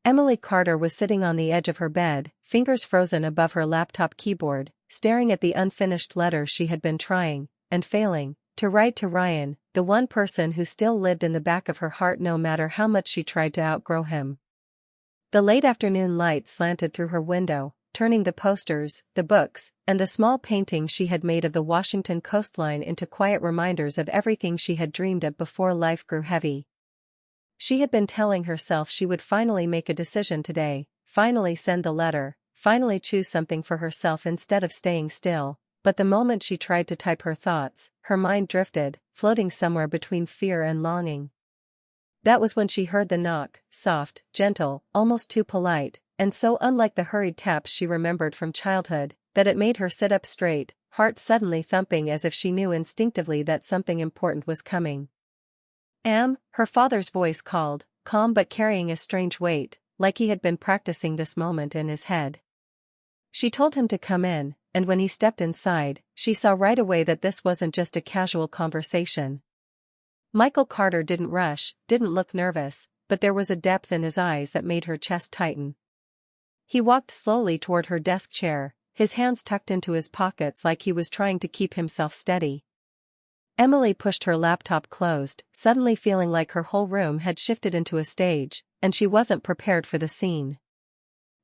Emily Carter was sitting on the edge of her bed, fingers frozen above her laptop keyboard, staring at the unfinished letter she had been trying, and failing, to write to Ryan, the one person who still lived in the back of her heart no matter how much she tried to outgrow him. The late afternoon light slanted through her window, turning the posters, the books, and the small paintings she had made of the Washington coastline into quiet reminders of everything she had dreamed of before life grew heavy. She had been telling herself she would finally make a decision today, finally send the letter, finally choose something for herself instead of staying still, but the moment she tried to type her thoughts, her mind drifted, floating somewhere between fear and longing. That was when she heard the knock, soft, gentle, almost too polite, and so unlike the hurried taps she remembered from childhood, that it made her sit up straight, heart suddenly thumping as if she knew instinctively that something important was coming. Her father's voice called, calm but carrying a strange weight, like he had been practicing this moment in his head. She told him to come in, and when he stepped inside, she saw right away that this wasn't just a casual conversation. Michael Carter didn't rush, didn't look nervous, but there was a depth in his eyes that made her chest tighten. He walked slowly toward her desk chair, his hands tucked into his pockets like he was trying to keep himself steady. Emily pushed her laptop closed, suddenly feeling like her whole room had shifted into a stage, and she wasn't prepared for the scene.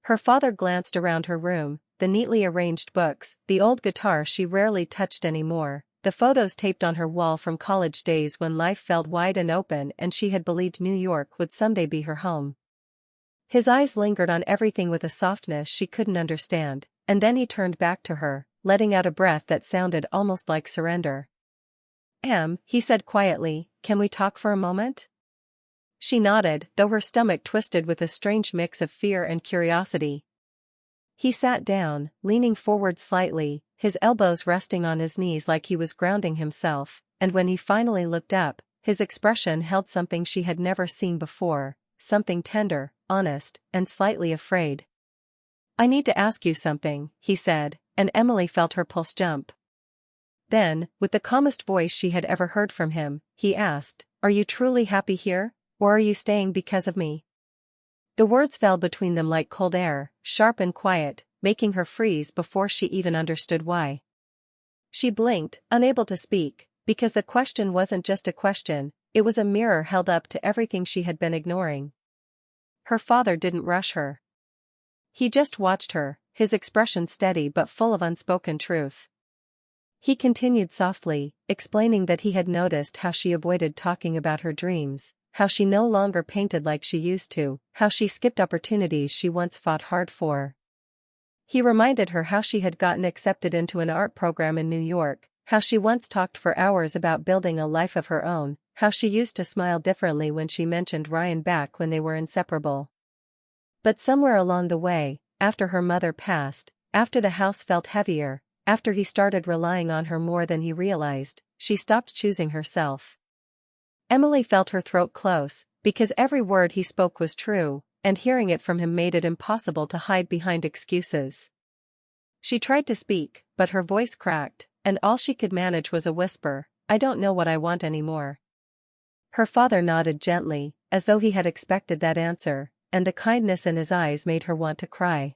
Her father glanced around her room, the neatly arranged books, the old guitar she rarely touched anymore, the photos taped on her wall from college days when life felt wide and open and she had believed New York would someday be her home. His eyes lingered on everything with a softness she couldn't understand, and then he turned back to her, letting out a breath that sounded almost like surrender. He said quietly, "Can we talk for a moment?" She nodded, though her stomach twisted with a strange mix of fear and curiosity. He sat down, leaning forward slightly, his elbows resting on his knees like he was grounding himself, and when he finally looked up, his expression held something she had never seen before, something tender, honest, and slightly afraid. "I need to ask you something," he said, and Emily felt her pulse jump. Then, with the calmest voice she had ever heard from him, he asked, "Are you truly happy here, or are you staying because of me?" The words fell between them like cold air, sharp and quiet, making her freeze before she even understood why. She blinked, unable to speak, because the question wasn't just a question, it was a mirror held up to everything she had been ignoring. Her father didn't rush her. He just watched her, his expression steady but full of unspoken truth. He continued softly, explaining that he had noticed how she avoided talking about her dreams, how she no longer painted like she used to, how she skipped opportunities she once fought hard for. He reminded her how she had gotten accepted into an art program in New York, how she once talked for hours about building a life of her own, how she used to smile differently when she mentioned Ryan back when they were inseparable. But somewhere along the way, after her mother passed, after the house felt heavier, after he started relying on her more than he realized, she stopped choosing herself. Emily felt her throat close, because every word he spoke was true, and hearing it from him made it impossible to hide behind excuses. She tried to speak, but her voice cracked, and all she could manage was a whisper, "I don't know what I want anymore." Her father nodded gently, as though he had expected that answer, and the kindness in his eyes made her want to cry.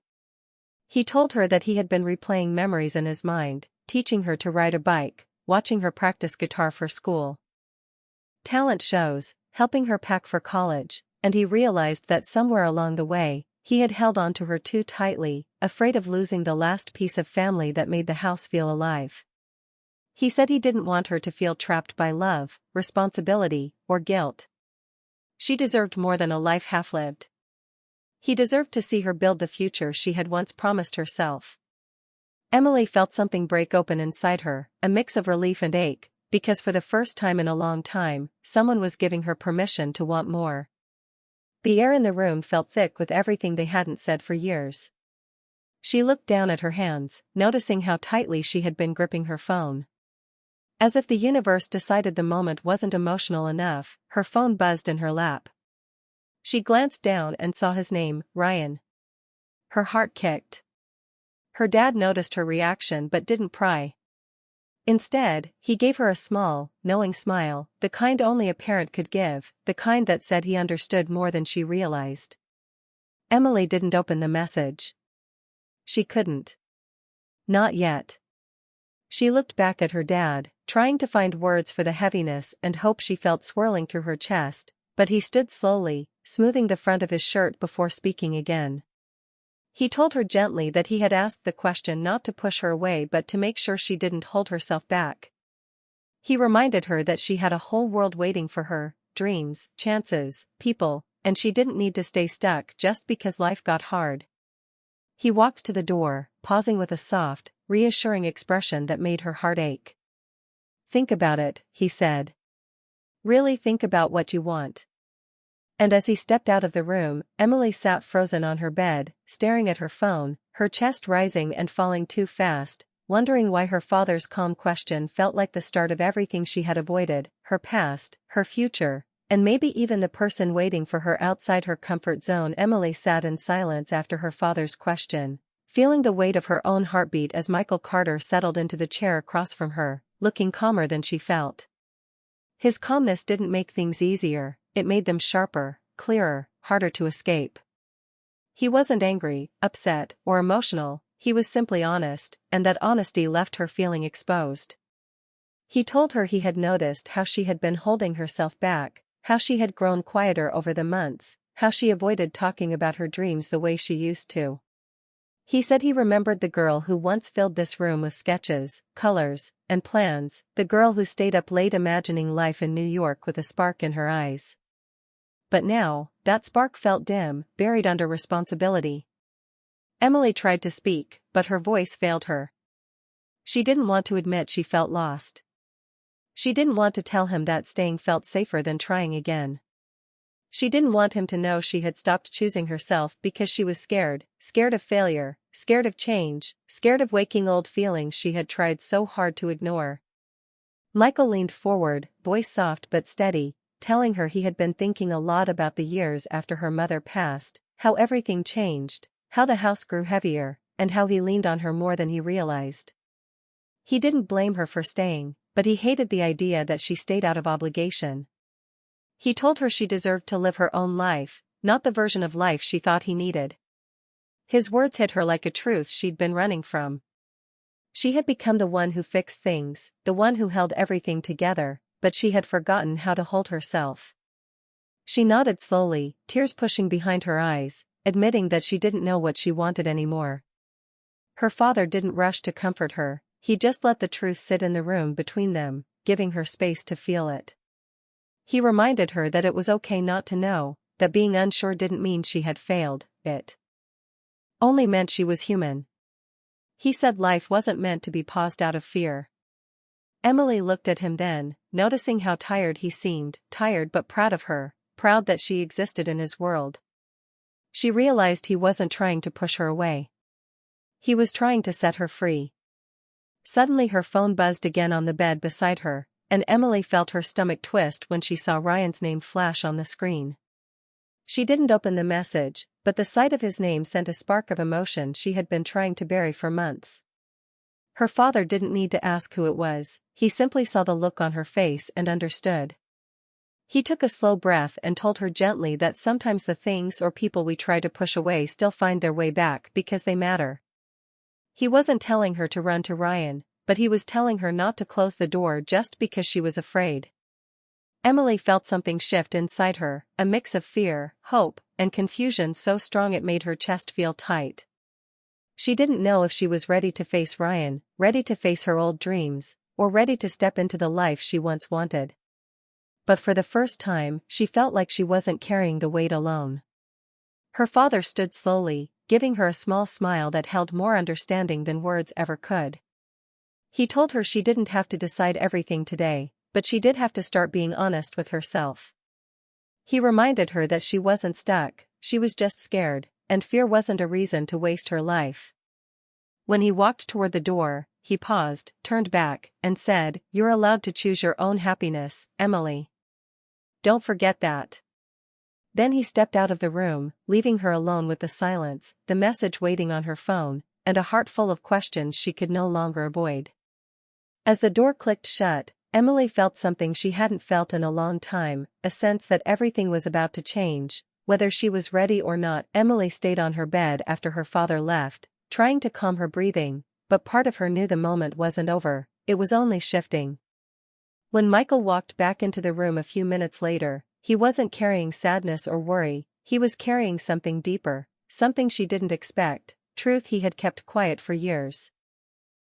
He told her that he had been replaying memories in his mind, teaching her to ride a bike, watching her practice guitar for school. Talent shows, helping her pack for college, and he realized that somewhere along the way, he had held on to her too tightly, afraid of losing the last piece of family that made the house feel alive. He said he didn't want her to feel trapped by love, responsibility, or guilt. She deserved more than a life half-lived. He deserved to see her build the future she had once promised herself. Emily felt something break open inside her, a mix of relief and ache, because for the first time in a long time, someone was giving her permission to want more. The air in the room felt thick with everything they hadn't said for years. She looked down at her hands, noticing how tightly she had been gripping her phone. As if the universe decided the moment wasn't emotional enough, her phone buzzed in her lap. She glanced down and saw his name, Ryan. Her heart kicked. Her dad noticed her reaction but didn't pry. Instead, he gave her a small, knowing smile, the kind only a parent could give, the kind that said he understood more than she realized. Emily didn't open the message. She couldn't. Not yet. She looked back at her dad, trying to find words for the heaviness and hope she felt swirling through her chest, but he stood slowly, smoothing the front of his shirt before speaking again. He told her gently that he had asked the question not to push her away but to make sure she didn't hold herself back. He reminded her that she had a whole world waiting for her, dreams, chances, people, and she didn't need to stay stuck just because life got hard. He walked to the door, pausing with a soft, reassuring expression that made her heart ache. "Think about it," he said. "Really think about what you want." And as he stepped out of the room, Emily sat frozen on her bed, staring at her phone, her chest rising and falling too fast, wondering why her father's calm question felt like the start of everything she had avoided, her past, her future, and maybe even the person waiting for her outside her comfort zone. Emily sat in silence after her father's question, feeling the weight of her own heartbeat as Michael Carter settled into the chair across from her, looking calmer than she felt. His calmness didn't make things easier, it made them sharper, clearer, harder to escape. He wasn't angry, upset, or emotional, he was simply honest, and that honesty left her feeling exposed. He told her he had noticed how she had been holding herself back, how she had grown quieter over the months, how she avoided talking about her dreams the way she used to. He said he remembered the girl who once filled this room with sketches, colors, and plans, the girl who stayed up late imagining life in New York with a spark in her eyes. But now, that spark felt dim, buried under responsibility. Emily tried to speak, but her voice failed her. She didn't want to admit she felt lost. She didn't want to tell him that staying felt safer than trying again. She didn't want him to know she had stopped choosing herself because she was scared, scared of failure, scared of change, scared of waking old feelings she had tried so hard to ignore. Michael leaned forward, voice soft but steady, telling her he had been thinking a lot about the years after her mother passed, how everything changed, how the house grew heavier, and how he leaned on her more than he realized. He didn't blame her for staying, but he hated the idea that she stayed out of obligation. He told her she deserved to live her own life, not the version of life she thought he needed. His words hit her like a truth she'd been running from. She had become the one who fixed things, the one who held everything together, but she had forgotten how to hold herself. She nodded slowly, tears pushing behind her eyes, admitting that she didn't know what she wanted anymore. Her father didn't rush to comfort her, he just let the truth sit in the room between them, giving her space to feel it. He reminded her that it was okay not to know, that being unsure didn't mean she had failed, it only meant she was human. He said life wasn't meant to be paused out of fear. Emily looked at him then, noticing how tired he seemed, tired but proud of her, proud that she existed in his world. She realized he wasn't trying to push her away. He was trying to set her free. Suddenly her phone buzzed again on the bed beside her, and Emily felt her stomach twist when she saw Ryan's name flash on the screen. She didn't open the message, but the sight of his name sent a spark of emotion she had been trying to bury for months. Her father didn't need to ask who it was, he simply saw the look on her face and understood. He took a slow breath and told her gently that sometimes the things or people we try to push away still find their way back because they matter. He wasn't telling her to run to Ryan, but he was telling her not to close the door just because she was afraid. Emily felt something shift inside her, a mix of fear, hope, and confusion so strong it made her chest feel tight. She didn't know if she was ready to face Ryan, ready to face her old dreams, or ready to step into the life she once wanted. But for the first time, she felt like she wasn't carrying the weight alone. Her father stood slowly, giving her a small smile that held more understanding than words ever could. He told her she didn't have to decide everything today, but she did have to start being honest with herself. He reminded her that she wasn't stuck, she was just scared, and fear wasn't a reason to waste her life. When he walked toward the door, he paused, turned back, and said, "You're allowed to choose your own happiness, Emily. Don't forget that." Then he stepped out of the room, leaving her alone with the silence, the message waiting on her phone, and a heart full of questions she could no longer avoid. As the door clicked shut, Emily felt something she hadn't felt in a long time, a sense that everything was about to change, Whether she was ready or not, Emily stayed on her bed after her father left, trying to calm her breathing, but part of her knew the moment wasn't over, it was only shifting. When Michael walked back into the room a few minutes later, he wasn't carrying sadness or worry, he was carrying something deeper, something she didn't expect, truth he had kept quiet for years.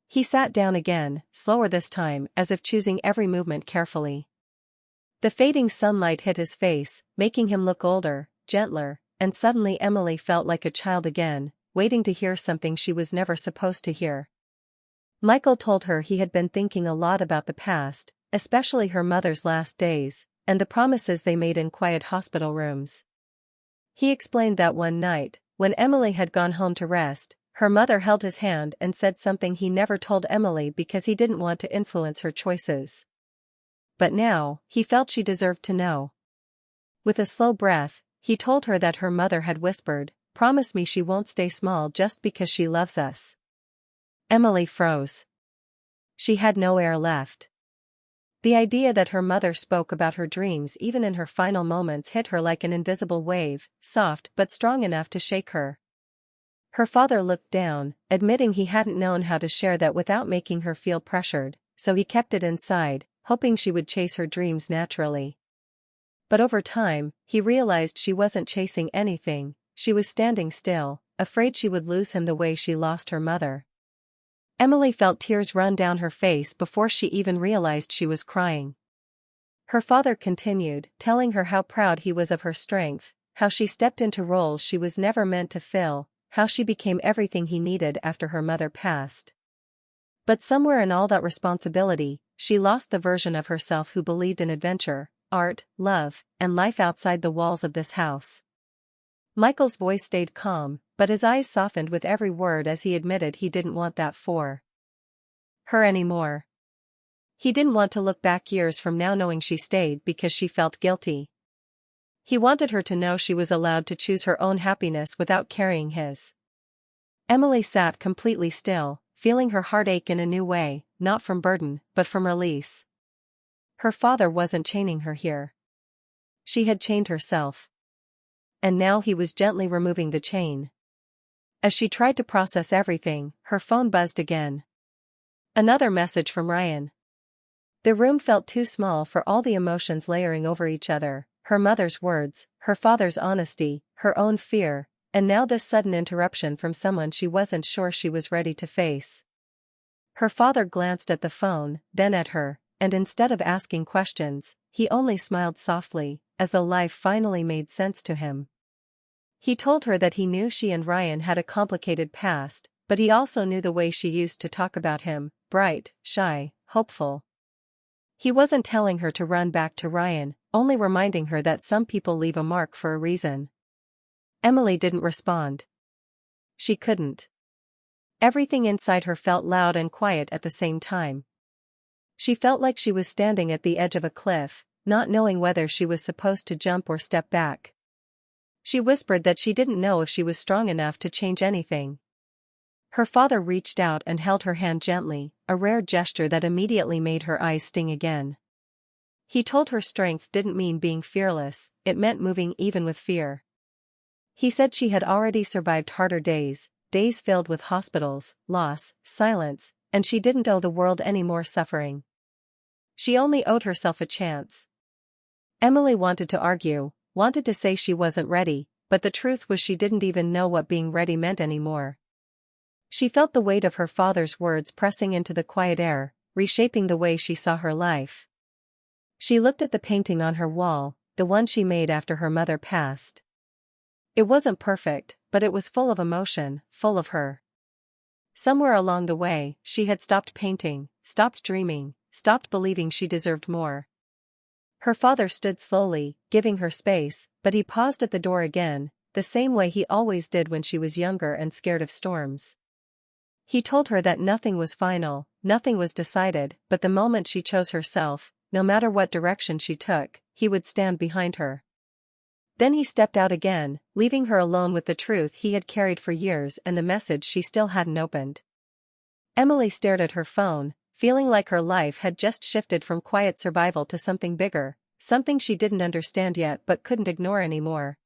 He sat down again, slower this time, as if choosing every movement carefully. The fading sunlight hit his face, making him look older, gentler, and suddenly Emily felt like a child again, waiting to hear something she was never supposed to hear. Michael told her he had been thinking a lot about the past, especially her mother's last days, and the promises they made in quiet hospital rooms. He explained that one night, when Emily had gone home to rest, her mother held his hand and said something he never told Emily because he didn't want to influence her choices. But now, he felt she deserved to know. With a slow breath, he told her that her mother had whispered, "Promise me she won't stay small just because she loves us." Emily froze. She had no air left. The idea that her mother spoke about her dreams even in her final moments hit her like an invisible wave, soft but strong enough to shake her. Her father looked down, admitting he hadn't known how to share that without making her feel pressured, so he kept it inside, hoping she would chase her dreams naturally. But over time, he realized she wasn't chasing anything, she was standing still, afraid she would lose him the way she lost her mother. Emily felt tears run down her face before she even realized she was crying. Her father continued, telling her how proud he was of her strength, how she stepped into roles she was never meant to fill, how she became everything he needed after her mother passed. But somewhere in all that responsibility, she lost the version of herself who believed in adventure, art, love, and life outside the walls of this house. Michael's voice stayed calm, but his eyes softened with every word as he admitted he didn't want that for her anymore. He didn't want to look back years from now knowing she stayed because she felt guilty. He wanted her to know she was allowed to choose her own happiness without carrying his. Emily sat completely still, feeling her heart ache in a new way, not from burden, but from release. Her father wasn't chaining her here. She had chained herself. And now he was gently removing the chain. As she tried to process everything, her phone buzzed again. Another message from Ryan. The room felt too small for all the emotions layering over each other, her mother's words, her father's honesty, her own fear, and now this sudden interruption from someone she wasn't sure she was ready to face. Her father glanced at the phone, then at her, and instead of asking questions, he only smiled softly, as though life finally made sense to him. He told her that he knew she and Ryan had a complicated past, but he also knew the way she used to talk about him, bright, shy, hopeful. He wasn't telling her to run back to Ryan, only reminding her that some people leave a mark for a reason. Emily didn't respond. She couldn't. Everything inside her felt loud and quiet at the same time. She felt like she was standing at the edge of a cliff, not knowing whether she was supposed to jump or step back. She whispered that she didn't know if she was strong enough to change anything. Her father reached out and held her hand gently, a rare gesture that immediately made her eyes sting again. He told her strength didn't mean being fearless, it meant moving even with fear. He said she had already survived harder days, days filled with hospitals, loss, silence, and she didn't owe the world any more suffering. She only owed herself a chance. Emily wanted to argue, wanted to say she wasn't ready, but the truth was she didn't even know what being ready meant anymore. She felt the weight of her father's words pressing into the quiet air, reshaping the way she saw her life. She looked at the painting on her wall, the one she made after her mother passed. It wasn't perfect, but it was full of emotion, full of her. Somewhere along the way, she had stopped painting, stopped dreaming, stopped believing she deserved more. Her father stood slowly, giving her space, but he paused at the door again, the same way he always did when she was younger and scared of storms. He told her that nothing was final, nothing was decided, but the moment she chose herself, no matter what direction she took, he would stand behind her. Then he stepped out again, leaving her alone with the truth he had carried for years and the message she still hadn't opened. Emily stared at her phone, feeling like her life had just shifted from quiet survival to something bigger, something she didn't understand yet but couldn't ignore anymore.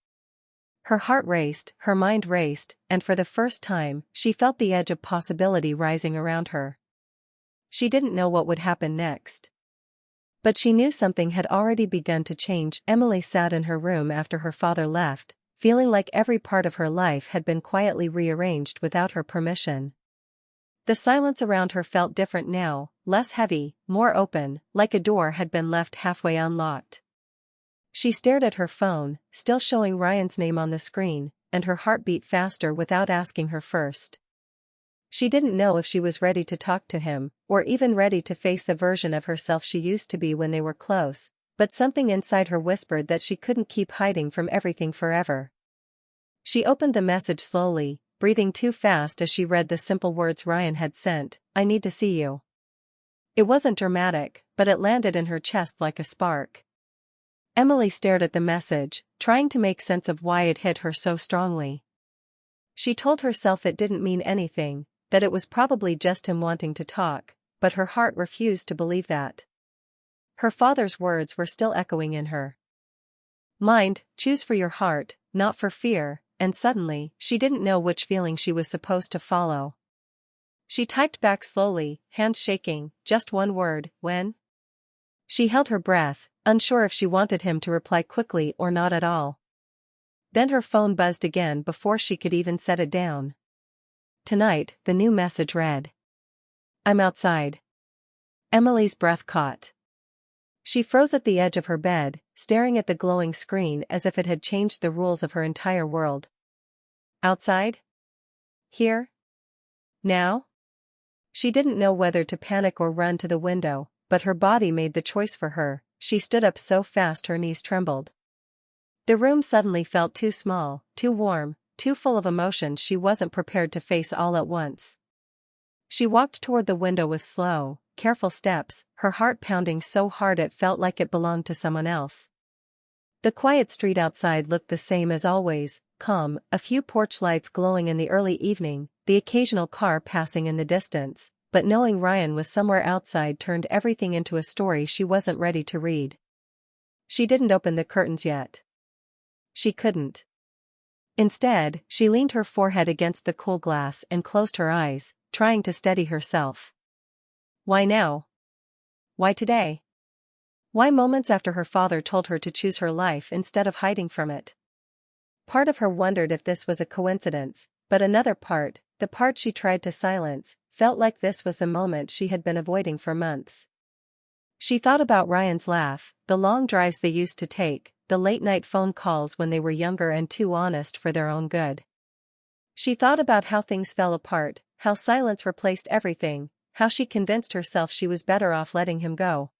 Her heart raced, her mind raced, and for the first time, she felt the edge of possibility rising around her. She didn't know what would happen next. But she knew something had already begun to change. Emily sat in her room after her father left, feeling like every part of her life had been quietly rearranged without her permission. The silence around her felt different now, less heavy, more open, like a door had been left halfway unlocked. She stared at her phone, still showing Ryan's name on the screen, and her heart beat faster without asking her first. She didn't know if she was ready to talk to him, or even ready to face the version of herself she used to be when they were close, but something inside her whispered that she couldn't keep hiding from everything forever. She opened the message slowly, breathing too fast as she read the simple words Ryan had sent, "I need to see you." It wasn't dramatic, but it landed in her chest like a spark. Emily stared at the message, trying to make sense of why it hit her so strongly. She told herself it didn't mean anything, that it was probably just him wanting to talk, but her heart refused to believe that. Her father's words were still echoing in her mind, "Choose for your heart, not for fear," and suddenly, she didn't know which feeling she was supposed to follow. She typed back slowly, hands shaking, just one word, "When?" She held her breath, unsure if she wanted him to reply quickly or not at all. Then her phone buzzed again before she could even set it down. Tonight, the new message read. "I'm outside." Emily's breath caught. She froze at the edge of her bed, staring at the glowing screen as if it had changed the rules of her entire world. Outside? Here? Now? She didn't know whether to panic or run to the window, but her body made the choice for her. She stood up so fast her knees trembled. The room suddenly felt too small, too warm, too full of emotions she wasn't prepared to face all at once. She walked toward the window with slow, careful steps, her heart pounding so hard it felt like it belonged to someone else. The quiet street outside looked the same as always, calm, a few porch lights glowing in the early evening, the occasional car passing in the distance, but knowing Ryan was somewhere outside turned everything into a story she wasn't ready to read. She didn't open the curtains yet. She couldn't. Instead, she leaned her forehead against the cool glass and closed her eyes, trying to steady herself. Why now? Why today? Why moments after her father told her to choose her life instead of hiding from it? Part of her wondered if this was a coincidence, but another part, the part she tried to silence, felt like this was the moment she had been avoiding for months. She thought about Ryan's laugh, the long drives they used to take, the late-night phone calls when they were younger and too honest for their own good. She thought about how things fell apart, how silence replaced everything, how she convinced herself she was better off letting him go.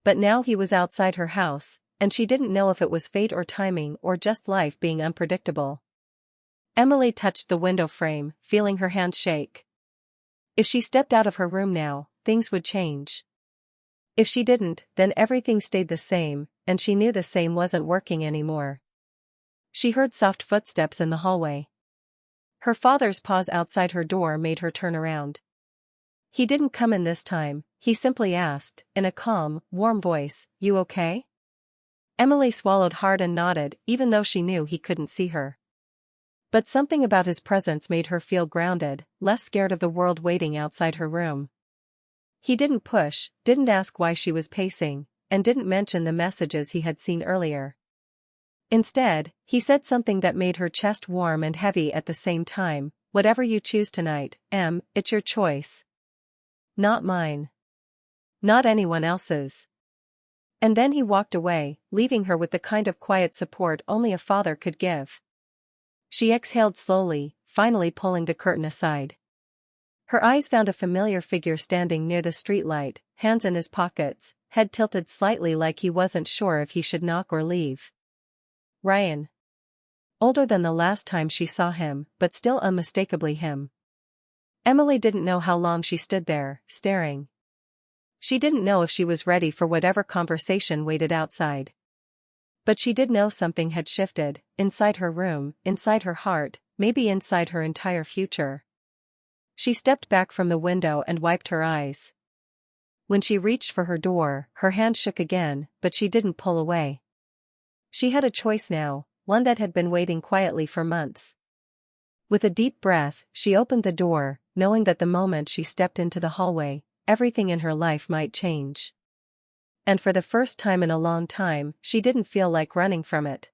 But now he was outside her house, and she didn't know if it was fate or timing or just life being unpredictable. Emily touched the window frame, feeling her hand shake. If she stepped out of her room now, things would change. If she didn't, then everything stayed the same, and she knew the same wasn't working anymore. She heard soft footsteps in the hallway. Her father's pause outside her door made her turn around. He didn't come in this time, he simply asked, in a calm, warm voice, "You okay?" Emily swallowed hard and nodded, even though she knew he couldn't see her. But something about his presence made her feel grounded, less scared of the world waiting outside her room. He didn't push, didn't ask why she was pacing, and didn't mention the messages he had seen earlier. Instead, he said something that made her chest warm and heavy at the same time, "Whatever you choose tonight, Em, it's your choice. Not mine. Not anyone else's." And then he walked away, leaving her with the kind of quiet support only a father could give. She exhaled slowly, finally pulling the curtain aside. Her eyes found a familiar figure standing near the streetlight, hands in his pockets, head tilted slightly like he wasn't sure if he should knock or leave. Ryan. Older than the last time she saw him, but still unmistakably him. Emily didn't know how long she stood there, staring. She didn't know if she was ready for whatever conversation waited outside. But she did know something had shifted, inside her room, inside her heart, maybe inside her entire future. She stepped back from the window and wiped her eyes. When she reached for her door, her hand shook again, but she didn't pull away. She had a choice now, one that had been waiting quietly for months. With a deep breath, she opened the door, knowing that the moment she stepped into the hallway, everything in her life might change. And for the first time in a long time, she didn't feel like running from it.